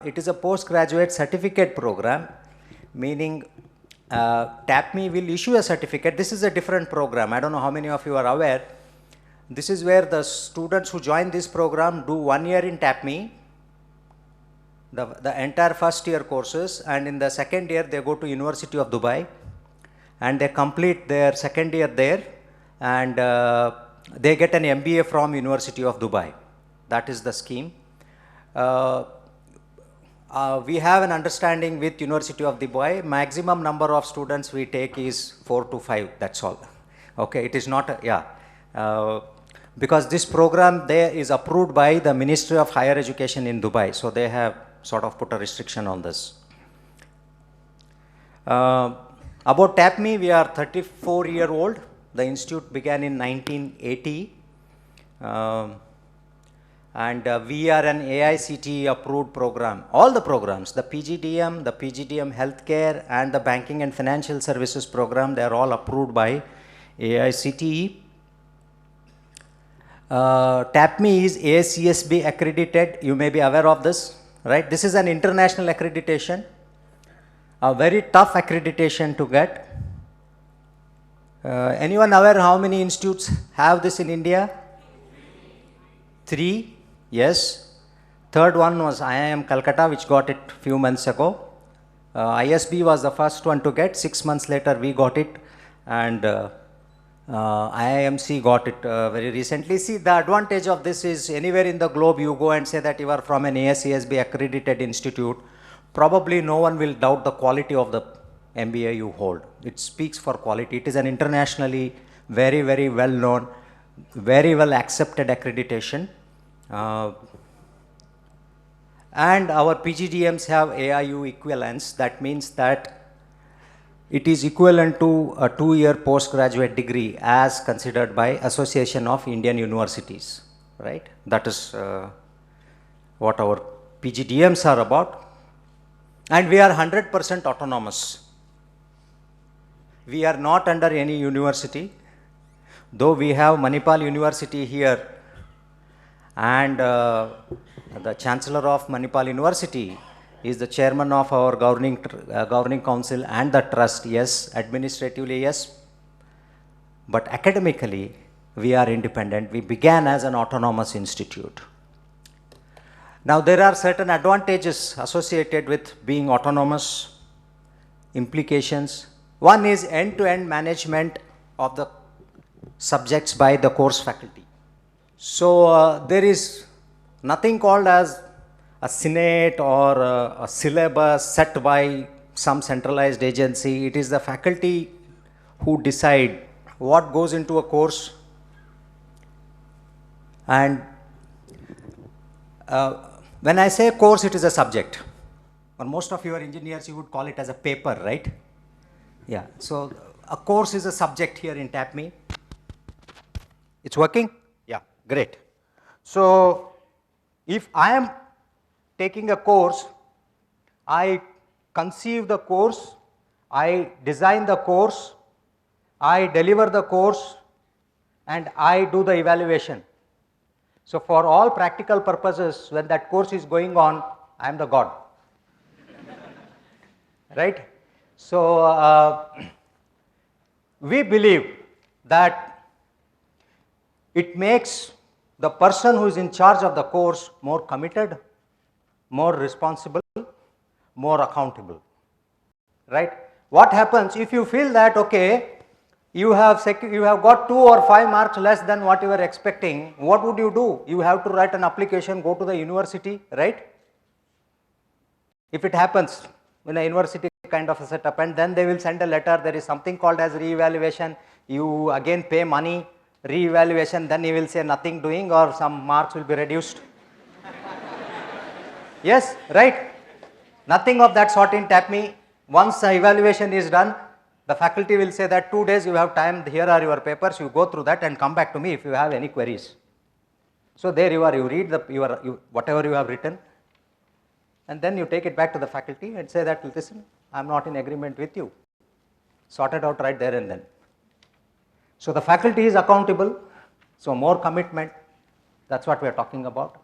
It is a postgraduate certificate program, meaning TAPME will issue a certificate. This is a different program. I don't know how many of you are aware. This is where the students who join this program do 1 year in TAPME, the entire first year courses, and in the second year they go to University of Dubai and they complete their second year there, and they get an MBA from University of Dubai. That is the scheme. We have an understanding with University of Dubai. Maximum number of students we take is 4 to 5. That's all. Okay, it is not because this program there is approved by the Ministry of Higher Education in Dubai, so they have sort of put a restriction on this. About TAPME, we are 34-year-old. The institute began in 1980. And we are an AICTE approved program. All the programs, the PGDM Healthcare, and the Banking and Financial Services program, they are all approved by AICTE. TAPME is ACSB accredited. You may be aware of this, right? This is an international accreditation, a very tough accreditation to get. Anyone aware how many institutes have this in India? 3. Yes. Third one was IIM Calcutta, which got it few months ago. ISB was the first one to get. 6 months later we got it, and IIMC got it very recently. See, the advantage of this is anywhere in the globe you go and say that you are from an ASCSB accredited institute, probably no one will doubt the quality of the MBA you hold. It speaks for quality. It is an internationally very, very well known, very well accepted accreditation. And our PGDMs have AIU equivalence. That means that it is equivalent to a 2-year postgraduate degree as considered by Association of Indian Universities, right? That is what our PGDMs are about. And we are 100% autonomous. We are not under any university, though we have Manipal University here, and the Chancellor of Manipal University is the chairman of our governing council and the trust. Yes, administratively yes, but academically we are independent. We began as an autonomous institute. Now there are certain advantages associated with being autonomous, implications. One is end-to-end management of the subjects by the course faculty. So there is nothing called as a senate or a syllabus set by some centralized agency. It is the faculty who decide what goes into a course. And when I say course, it is a subject. For most of your engineers, you would call it as a paper, right? Yeah. So a course is a subject here in TAPME. It's working? Yeah, great. So if I am taking a course, I conceive the course, I design the course, I deliver the course, and I do the evaluation. So for all practical purposes, when that course is going on, I am the God. Right? So we believe that it makes the person who is in charge of the course more committed, more responsible, more accountable. Right? What happens if you feel that, okay, you have got 2 or 5 marks less than what you were expecting? What would you do? You have to write an application, go to the university, right? If it happens in a university kind of a setup, and then they will send a letter, there is something called as re-evaluation, you again pay money, re-evaluation, then you will say nothing doing or some marks will be reduced. Yes, right? Nothing of that sort in TAPME. Once the evaluation is done, the faculty will say that 2 days you have time, here are your papers, you go through that and come back to me if you have any queries. So there you are, you read whatever you have written, and then you take it back to the faculty and say that, listen, I am not in agreement with you. Sort it out right there and then. So the faculty is accountable, so more commitment, that's what we are talking about.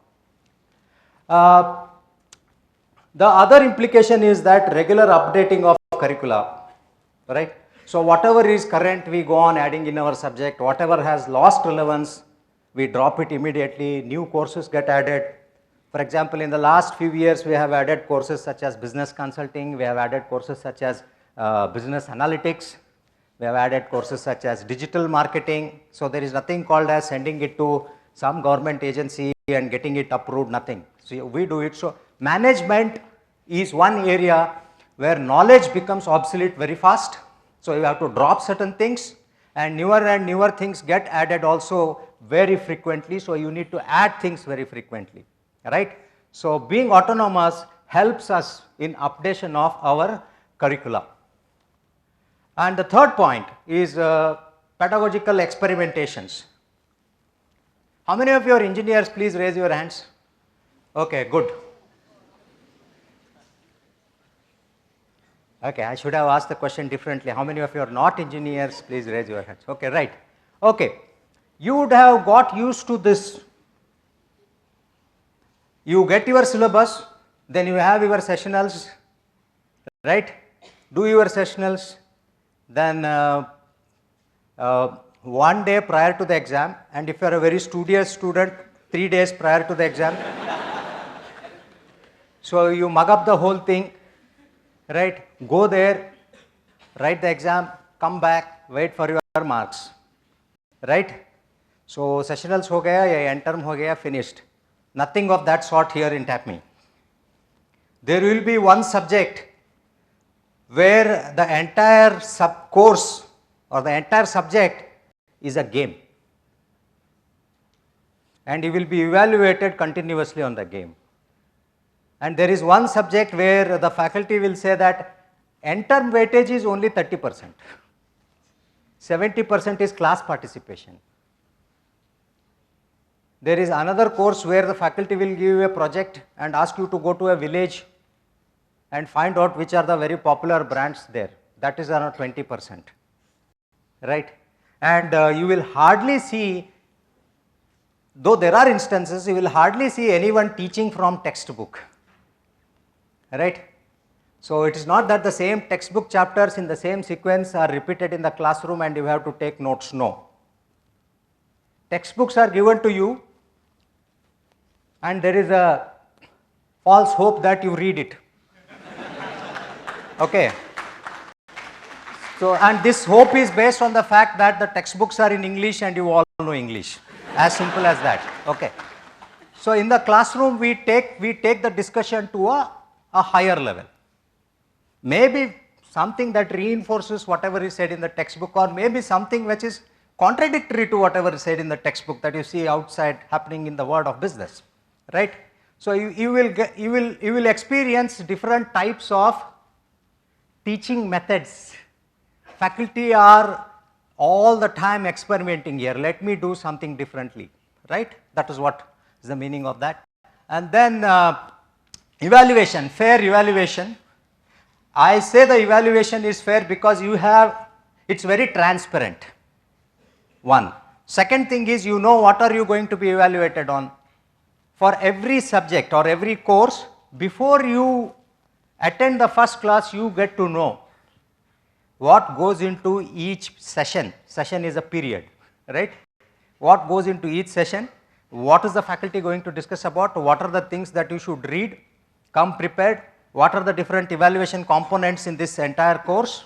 The other implication is that regular updating of curricula, right? So whatever is current, we go on adding in our subject. Whatever has lost relevance, we drop it immediately. New courses get added. For example, in the last few years, we have added courses such as business consulting. We have added courses such as business analytics. We have added courses such as digital marketing. So there is nothing called as sending it to some government agency and getting it approved, nothing. So we do it. So management is one area where knowledge becomes obsolete very fast. So you have to drop certain things, and newer things get added also very frequently. So you need to add things very frequently, right? So being autonomous helps us in updation of our curricula. And the third point is pedagogical experimentations. How many of you are engineers? Please raise your hands. Okay, good. Okay, I should have asked the question differently. How many of you are not engineers? Please raise your hands. Okay, right. Okay, you would have got used to this. You get your syllabus, then you have your sessionals, right? Do your sessionals, then one day prior to the exam, and if you are a very studious student, 3 days prior to the exam. So you mug up the whole thing, right? Go there, write the exam, come back, wait for your marks, right? So sessionals ho gaya, ya end term ho gaya, finished. Nothing of that sort here in TAPME. There will be one subject where the entire sub course or the entire subject is a game, and you will be evaluated continuously on the game. And there is one subject where the faculty will say that end term weightage is only 30%, 70% is class participation. There is another course where the faculty will give you a project and ask you to go to a village and find out which are the very popular brands there. That is around 20%, right? And you will hardly see, though there are instances, you will hardly see anyone teaching from textbook, right? So it is not that the same textbook chapters in the same sequence are repeated in the classroom and you have to take notes. No. Textbooks are given to you, and there is a false hope that you read it. Okay. So, and this hope is based on the fact that the textbooks are in English and you all know English. As simple as that. Okay. So in the classroom we take the discussion to a higher level. Maybe something that reinforces whatever is said in the textbook, or maybe something which is contradictory to whatever is said in the textbook that you see outside happening in the world of business, right? So you will experience different types of teaching methods. Faculty are all the time experimenting here. Let me do something differently, right? That is what is the meaning of that. And then evaluation, fair evaluation. I say the evaluation is fair because it's very transparent. One. Second thing is, you know what are you going to be evaluated on. For every subject or every course, before you attend the first class, you get to know what goes into each session. Session is a period, right? What goes into each session, what is the faculty going to discuss about, what are the things that you should read, come prepared, what are the different evaluation components in this entire course.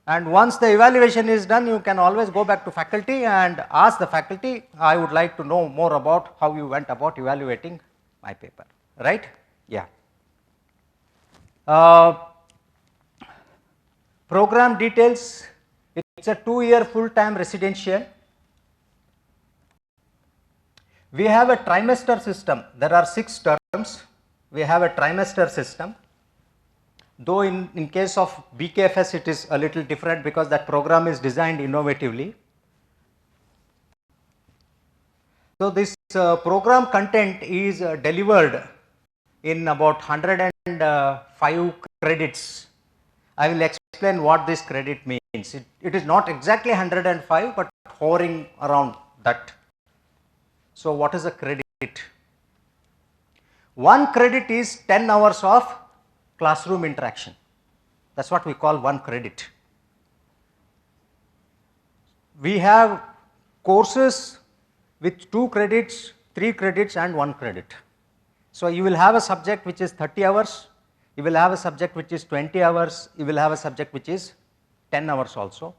And once the evaluation is done, you can always go back to faculty and ask the faculty, I would like to know more about how you went about evaluating my paper, right? Yeah. Program details, it's a 2-year full-time residential. We have a trimester system. There are 6 terms. We have a trimester system. Though in case of BKFS it is a little different because that program is designed innovatively. So this program content is delivered in about 105 credits. I will explain what this credit means. It is not exactly 105 but hovering around that. So what is a credit? 1 credit is 10 hours of classroom interaction. That's what we call 1 credit. We have courses with 2 credits, 3 credits and 1 credit. So you will have a subject which is 30 hours, you will have a subject which is 20 hours, you will have a subject which is 10 hours also.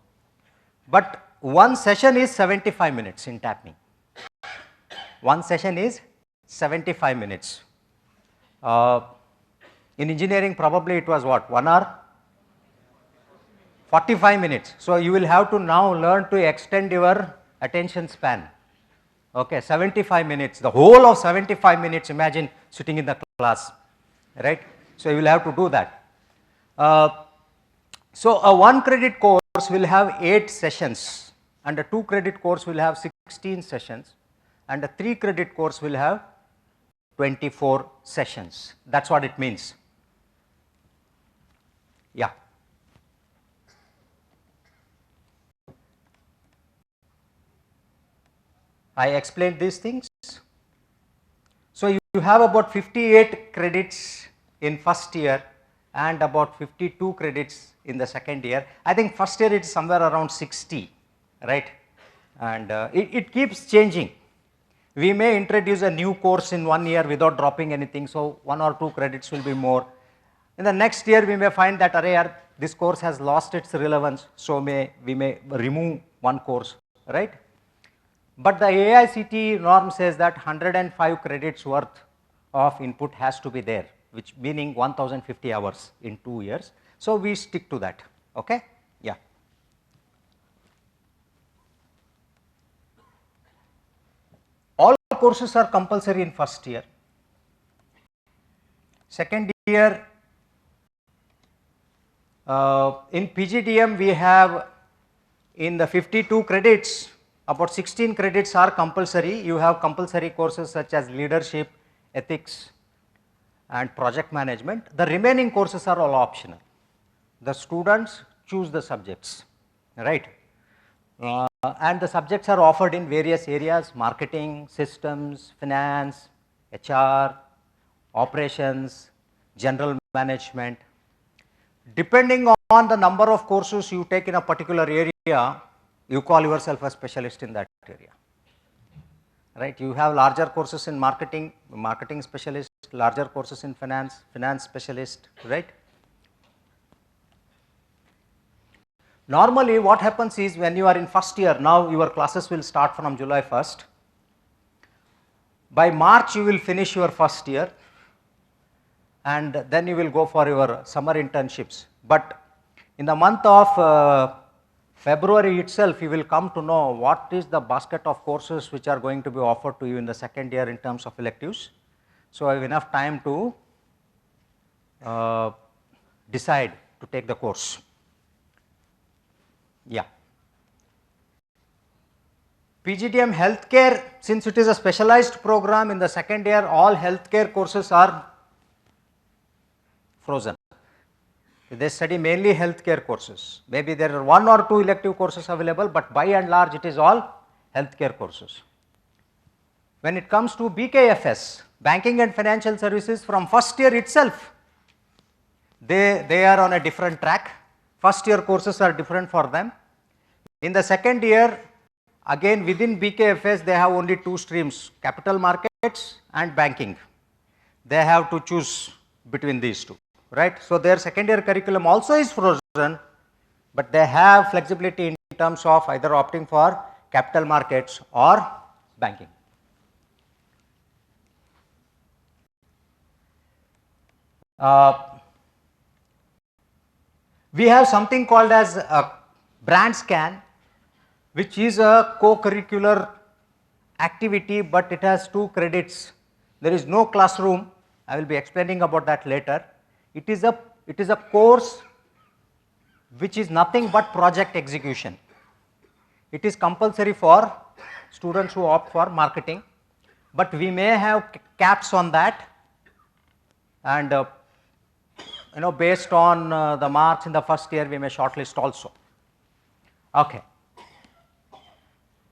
But one session is 75 minutes in tapping. One session is 75 minutes. In engineering probably it was what, 1 hour? 45 minutes. So you will have to now learn to extend your attention span. Okay, 75 minutes, the whole of 75 minutes, imagine sitting in the class, right? So you will have to do that. So a 1 credit course will have 8 sessions and a 2 credit course will have 16 sessions and a 3 credit course will have 24 sessions. That's what it means. Yeah. I explained these things. So you have about 58 credits in first year and about 52 credits in the second year. I think first year it is somewhere around 60, right? And it keeps changing. We may introduce a new course in 1 year without dropping anything, so 1 or 2 credits will be more. In the next year we may find that this course has lost its relevance, so we may remove 1 course, right? But the AICTE norm says that 105 credits worth of input has to be there, which meaning 1050 hours in 2 years. So we stick to that, okay? Yeah. All courses are compulsory in first year. Second year, in PGDM we have in the 52 credits, about 16 credits are compulsory. You have compulsory courses such as leadership, ethics and project management. The remaining courses are all optional. The students choose the subjects, right? And the subjects are offered in various areas: marketing, systems, finance, HR, operations, general management. Depending on the number of courses you take in a particular area, you call yourself a specialist in that area, right? You have larger courses in marketing, marketing specialist, larger courses in finance, finance specialist, right? Normally what happens is when you are in first year, now your classes will start from July 1st. By March you will finish your first year and then you will go for your summer internships. But in the month of February itself, you will come to know what is the basket of courses which are going to be offered to you in the second year in terms of electives. So I have enough time to decide to take the course. Yeah. PGDM healthcare, since it is a specialized program, in the second year all healthcare courses are frozen. They study mainly healthcare courses. Maybe there are 1 or 2 elective courses available, but by and large it is all healthcare courses. When it comes to BKFS, banking and financial services, from first year itself, they are on a different track. First year courses are different for them. In the second year, again within BKFS they have only 2 streams, capital markets and banking. They have to choose between these 2. Right. So their second year curriculum also is frozen, but they have flexibility in terms of either opting for capital markets or banking. We have something called as a brand scan, which is a co-curricular activity, but it has 2 credits. There is no classroom. I will be explaining about that later. It is a course which is nothing but project execution. It is compulsory for students who opt for marketing, but we may have caps on that, and based on the marks in the first year we may shortlist also. Okay.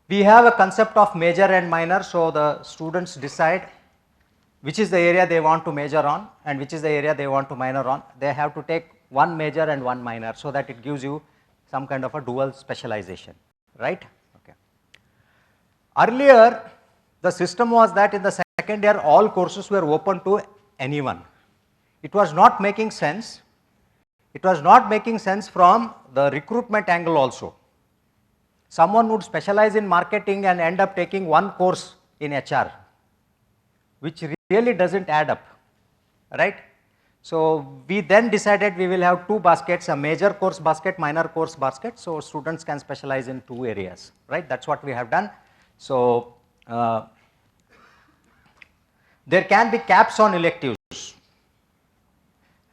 We have a concept of major and minor, so the students decide which is the area they want to major on and which is the area they want to minor on. They have to take one major and one minor so that it gives you some kind of a dual specialization, right? Okay. Earlier, the system was that in the second year, all courses were open to anyone. It was not making sense. It was not making sense from the recruitment angle also. Someone would specialize in marketing and end up taking one course in HR, which really doesn't add up, right? So we then decided we will have two baskets, a major course basket, minor course basket, so students can specialize in two areas, right? That's what we have done. So there can be caps on electives.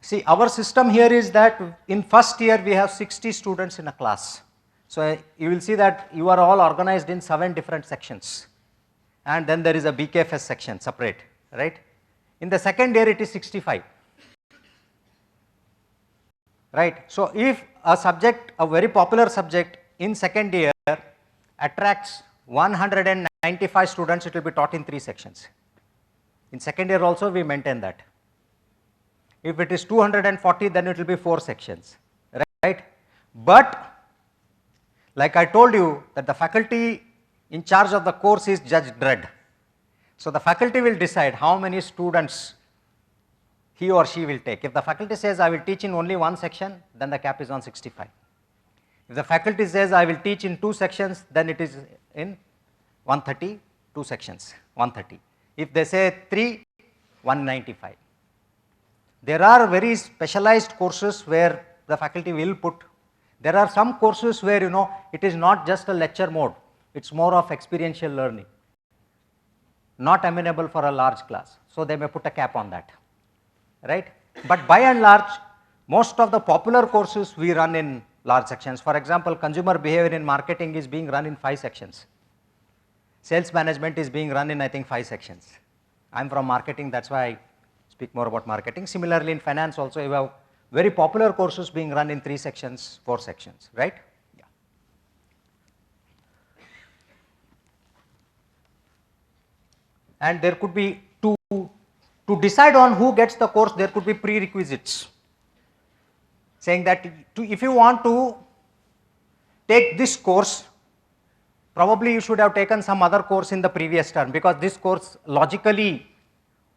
See, our system here is that in first year we have 60 students in a class. So you will see that you are all organized in 7 different sections, and then there is a BKFS section separate, right? In the second year it is 65, right? So if a subject, a very popular subject in second year attracts 195 students, it will be taught in 3 sections. In second year also we maintain that. If it is 240, then it will be 4 sections, right? But like I told you that the faculty in charge of the course is Judge Dredd. So the faculty will decide how many students he or she will take. If the faculty says I will teach in only 1 section, then the cap is on 65. If the faculty says I will teach in 2 sections, then it is in 130, 2 sections, 130. If they say 3, 195. There are very specialized courses where the faculty will put. There are some courses where it is not just a lecture mode, it's more of experiential learning, not amenable for a large class. So they may put a cap on that, right? But by and large, most of the popular courses we run in large sections. For example, consumer behavior in marketing is being run in 5 sections. Sales management is being run in, I think, 5 sections. I'm from marketing, that's why I speak more about marketing. Similarly, in finance also you have very popular courses being run in 3 sections, 4 sections, right? Yeah. And there could be, to decide on who gets the course, there could be prerequisites saying that if you want to take this course, probably you should have taken some other course in the previous term, because this course logically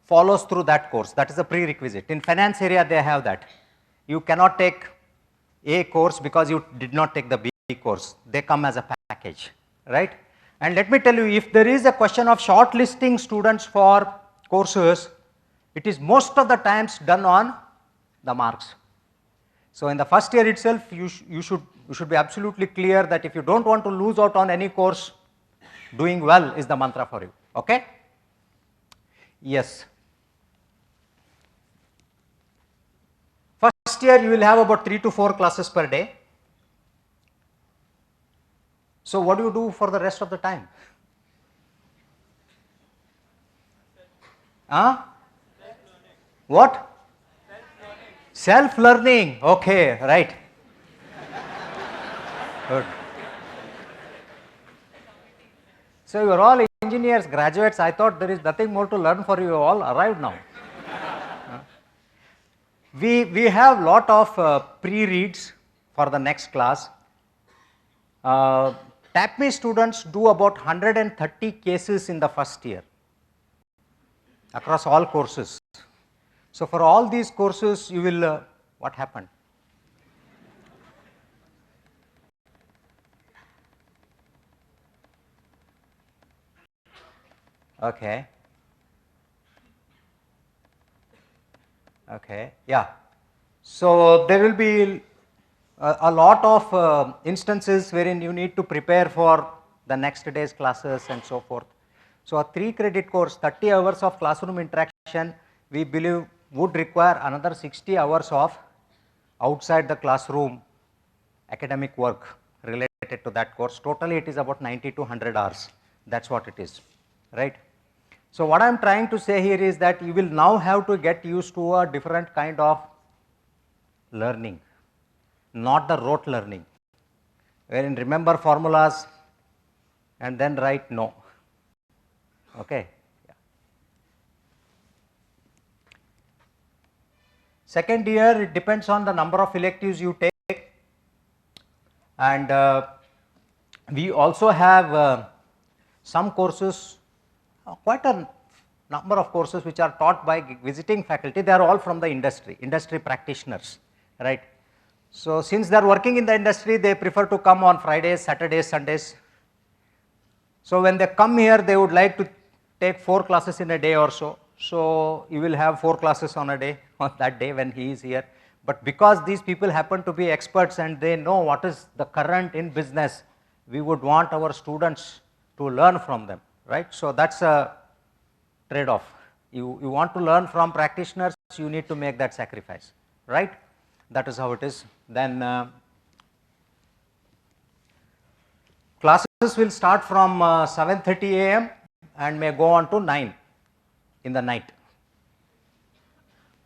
follows through that course. That is a prerequisite. In finance area they have that. You cannot take A course because you did not take the B course. They come as a package, right? And let me tell you, if there is a question of shortlisting students for courses, it is most of the times done on the marks. So in the first year itself, you should be absolutely clear that if you don't want to lose out on any course, doing well is the mantra for you, okay? Yes. First year you will have about 3 to 4 classes per day. So what do you do for the rest of the time? Huh? What? Self-learning. Okay, right. Good. So you are all engineers, graduates. I thought there is nothing more to learn for you. You all arrived now. We have lot of pre-reads for the next class. TAPME students do about 130 cases in the first year across all courses. So for all these courses you will, what happened? Okay. Okay, yeah. So there will be a lot of instances wherein you need to prepare for the next day's classes and so forth. So a 3-credit course, 30 hours of classroom interaction, we believe would require another 60 hours of outside the classroom academic work related to that course. Totally it is about 90 to 100 hours. That's what it is, right? So what I am trying to say here is that you will now have to get used to a different kind of learning, not the rote learning, wherein remember formulas and then write no. Okay. Yeah. Second year, it depends on the number of electives you take, and we also have some courses, quite a number of courses which are taught by visiting faculty. They are all from the industry practitioners, right. So, since they are working in the industry, they prefer to come on Fridays, Saturdays, Sundays. So, when they come here, they would like to take 4 classes in a day or so. So, you will have 4 classes on a day, on that day when he is here. But because these people happen to be experts and they know what is the current in business, we would want our students to learn from them, right. So, that is a trade off. You want to learn from practitioners, you need to make that sacrifice, right. That is how it is. Then classes will start from 7:30 a.m. and may go on to 9 in the night,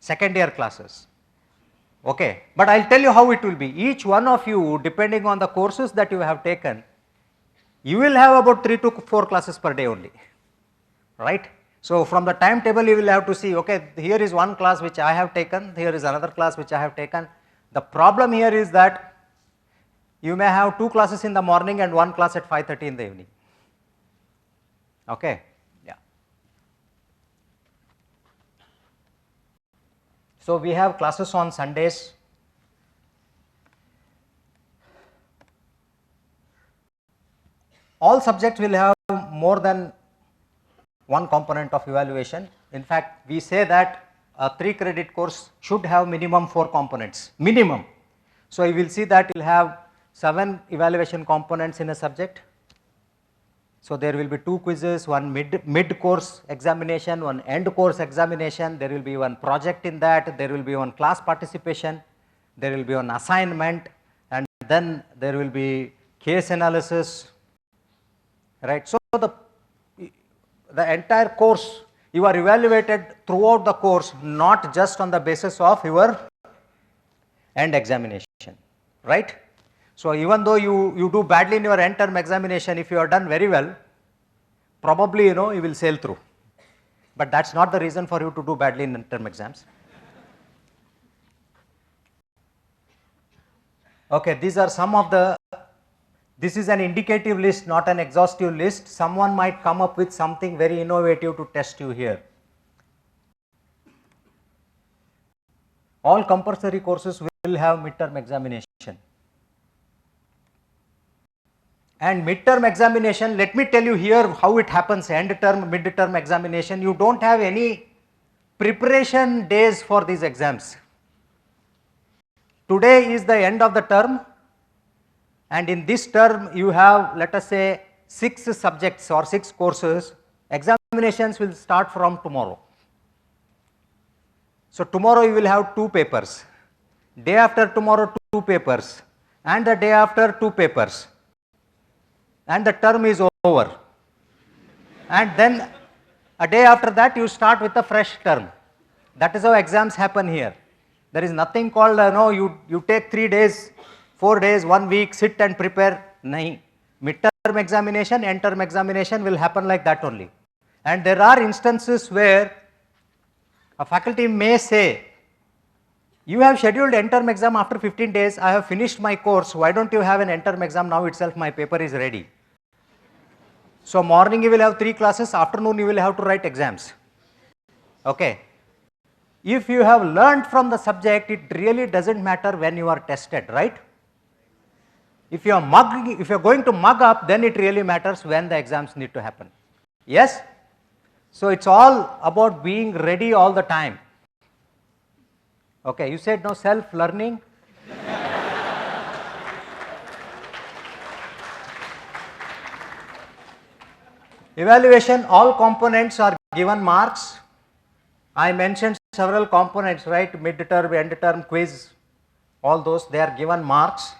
second year classes. Okay. But I will tell you how it will be. Each one of you, depending on the courses that you have taken, you will have about 3 to 4 classes per day only, right. So, from the timetable you will have to see, okay, here is one class which I have taken, here is another class which I have taken. The problem here is that you may have 2 classes in the morning and 1 class at 5:30 in the evening. Okay. Yeah. So, we have classes on Sundays. All subjects will have more than one component of evaluation. In fact, we say that a 3 credit course should have minimum 4 components, minimum. So, you will see that you will have 7 evaluation components in a subject. So, there will be 2 quizzes, one mid course examination, one end course examination, there will be one project in that, there will be one class participation, there will be one assignment, and then there will be case analysis, right. So, the entire course you are evaluated throughout the course, not just on the basis of your end examination, right. So, even though you do badly in your end term examination, if you are done very well, probably you will sail through, but that is not the reason for you to do badly in end term exams. Okay, these are some of the, this is an indicative list, not an exhaustive list. Someone might come up with something very innovative to test you here. All compulsory courses will have midterm examination. And midterm examination, let me tell you here how it happens, end term, mid-term examination. You do not have any preparation days for these exams. Today is the end of the term, and in this term you have, let us say, 6 subjects or 6 courses. Examinations will start from tomorrow. So, tomorrow you will have 2 papers, day after tomorrow 2 papers, and the day after 2 papers, and the term is over. And then a day after that you start with a fresh term. That is how exams happen here. There is nothing called no, you take 3 days, 4 days, 1 week, sit and prepare. Nahi. Midterm examination, end term examination will happen like that only. And there are instances where a faculty may say, you have scheduled end term exam after 15 days, I have finished my course, why don't you have an end term exam now itself, my paper is ready. So, morning you will have 3 classes, afternoon you will have to write exams. Okay. If you have learned from the subject, it really does not matter when you are tested, right. If you are going to mug up, then it really matters when the exams need to happen. Yes. So, it is all about being ready all the time. Okay, you said no self learning. Evaluation, all components are given marks. I mentioned several components, right, mid-term, end-term, quiz, all those, they are given marks.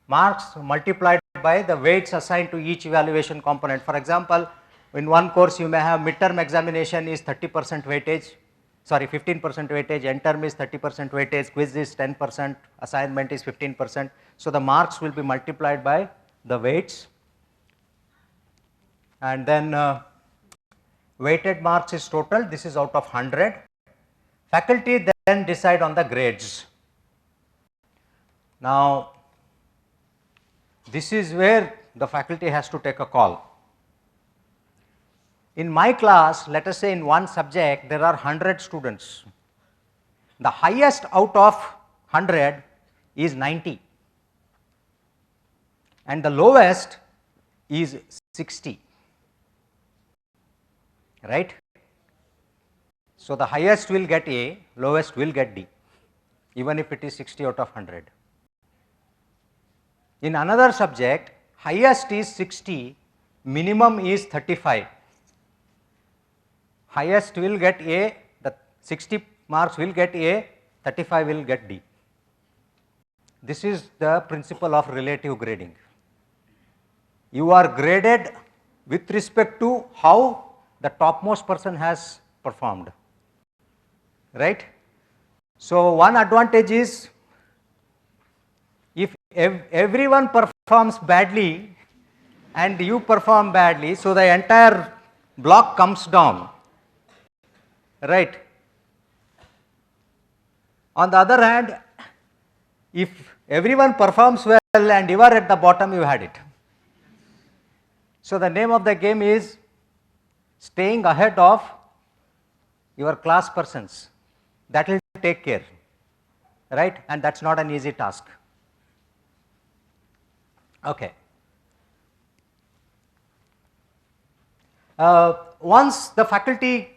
Marks multiplied by the weights assigned to each evaluation component. For example, in one course you may have midterm examination is 30% weightage, sorry 15% weightage, end term is 30% weightage, quiz is 10%, assignment is 15%. So, the marks will be multiplied by the weights, and then weighted marks is total, this is out of 100. Faculty then decide on the grades. Now, this is where the faculty has to take a call. In my class, let us say in one subject there are 100 students. The highest out of 100 is 90 and the lowest is 60, right? So, the highest will get A, lowest will get D, even if it is 60 out of 100. In another subject, highest is 60, minimum is 35. Highest will get A, the 60 marks will get A, 35 will get D. This is the principle of relative grading. You are graded with respect to how the topmost person has performed, right? So, one advantage is if everyone performs badly and you perform badly, so the entire block comes down, right? On the other hand, if everyone performs well and you are at the bottom, you had it. So, the name of the game is staying ahead of your class persons. That will take care, right? And that is not an easy task. Okay. Once the faculty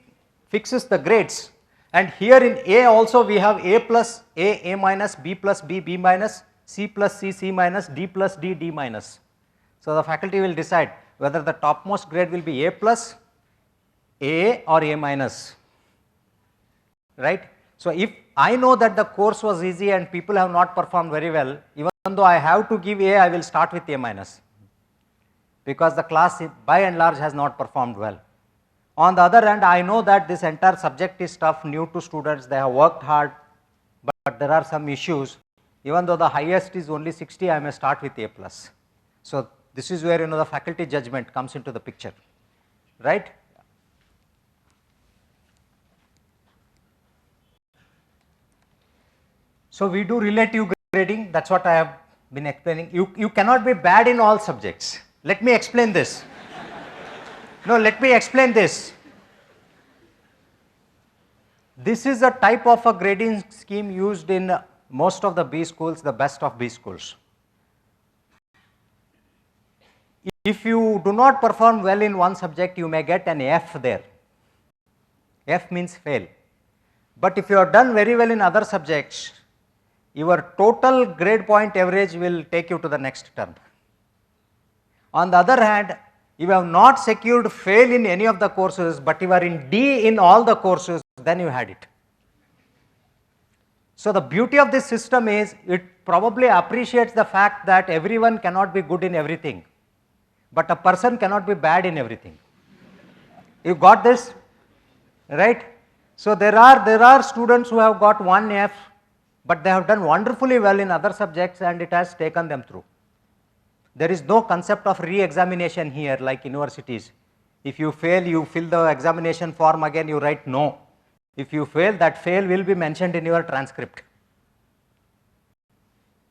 fixes the grades, and here in A also we have A plus A minus, B plus B, B minus, C plus C, C minus, D plus D, D minus. So, the faculty will decide whether the topmost grade will be A plus, A or A minus, right. So, if I know that the course was easy and people have not performed very well, even though I have to give A, I will start with A minus, because the class by and large has not performed well. On the other hand, I know that this entire subject is tough, new to students, they have worked hard, but there are some issues. Even though the highest is only 60, I may start with A plus. So, this is where the faculty judgment comes into the picture, right. So, we do relative grading, that is what I have been explaining. You cannot be bad in all subjects. Let me explain this. No, let me explain this. This is a type of a grading scheme used in most of the B schools, the best of B schools. If you do not perform well in one subject, you may get an F there. F means fail. But if you have done very well in other subjects, your total grade point average will take you to the next term. On the other hand, you have not secured fail in any of the courses, but you are in D in all the courses, then you had it. So, the beauty of this system is it probably appreciates the fact that everyone cannot be good in everything, but a person cannot be bad in everything. You got this, right? So, there are students who have got one F, but they have done wonderfully well in other subjects and it has taken them through. There is no concept of re-examination here like universities. If you fail, you fill the examination form again, you write no. If you fail, that fail will be mentioned in your transcript.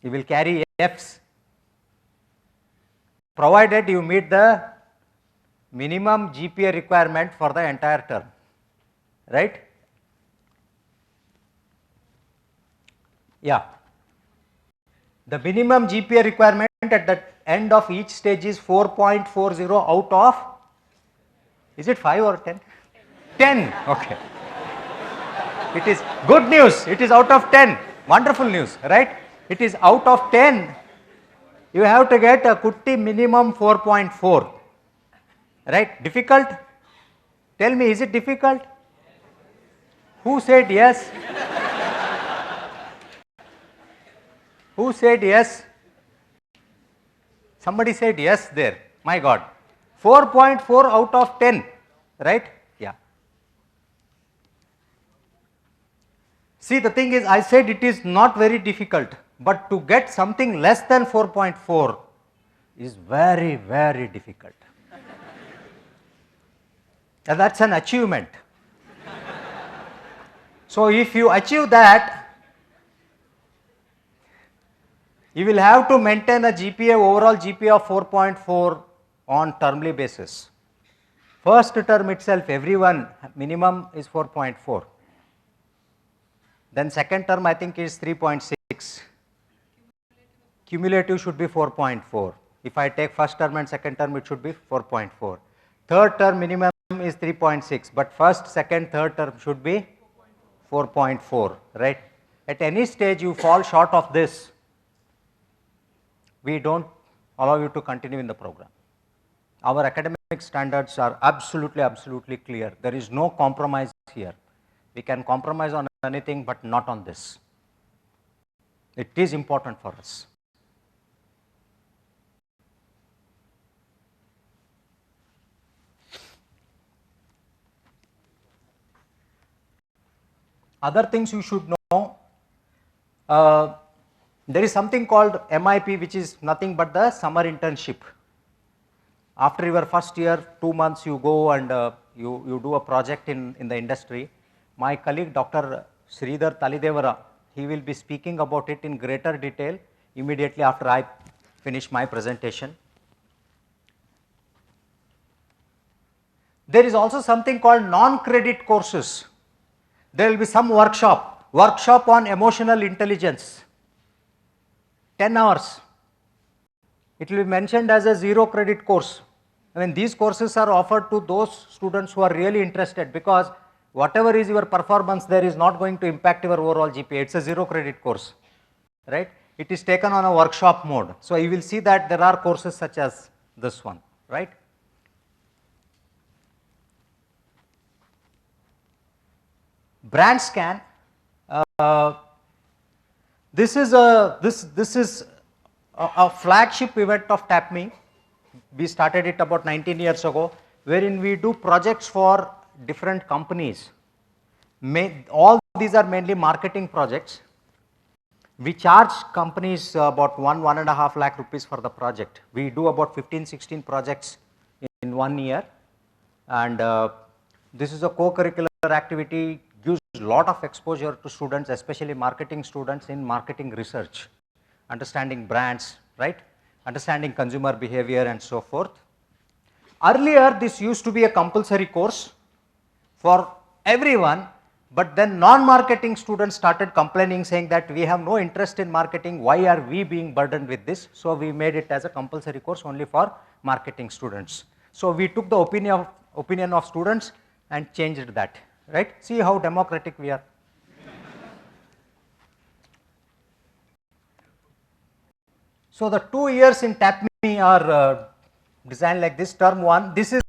You will carry Fs, provided you meet the minimum GPA requirement for the entire term, right? Yeah. The minimum GPA requirement at the end of each stage is 4.40 out of, is it 5 or 10? 10, okay. It is good news, it is out of 10, wonderful news, right? It is out of 10, you have to get a Kutti minimum 4.4, right? Difficult? Tell me, is it difficult? Who said yes? Who said yes? Somebody said yes there, my God. 4.4 out of 10, right? Yeah. See, the thing is, I said it is not very difficult, but to get something less than 4.4 is very, very difficult. And that's an achievement. So if you achieve that, you will have to maintain a GPA, overall GPA of 4.4 on termly basis. First term itself, everyone minimum is 4.4. Then second term I think is 3.6. Cumulative should be 4.4. If I take first term and second term, it should be 4.4. Third term minimum is 3.6, but first, second, third term should be 4.4, right? At any stage you fall short of this, we don't allow you to continue in the program. Our academic standards are absolutely clear. There is no compromise here. We can compromise on anything, but not on this. It is important for us. Other things you should know, there is something called MIP, which is nothing but the summer internship. After your first year, 2 months you go and you do a project in the industry. My colleague Dr. Sridhar Talidevara, he will be speaking about it in greater detail immediately after I finish my presentation. There is also something called non-credit courses. There will be some workshop on emotional intelligence, 10 hours. It will be mentioned as a 0 credit course. I mean, these courses are offered to those students who are really interested, because whatever is your performance there is not going to impact your overall GPA. It's a 0 credit course, right? It is taken on a workshop mode. So you will see that there are courses such as this one, right? Brand scan. This is a flagship event of TAPME. We started it about 19 years ago, wherein we do projects for different companies. All these are mainly marketing projects. We charge companies about 1.5 lakh rupees for the project. We do about 15-16 projects in 1 year, and this is a co-curricular activity. Gives a lot of exposure to students, especially marketing students, in marketing research, understanding brands, right? Understanding consumer behavior and so forth. Earlier, this used to be a compulsory course for everyone, but then non-marketing students started complaining, saying that we have no interest in marketing, why are we being burdened with this? So we made it as a compulsory course only for marketing students. So we took the opinion of students and changed that, right? See how democratic we are. So the 2 years in TAPME are designed like this. Term 1, this is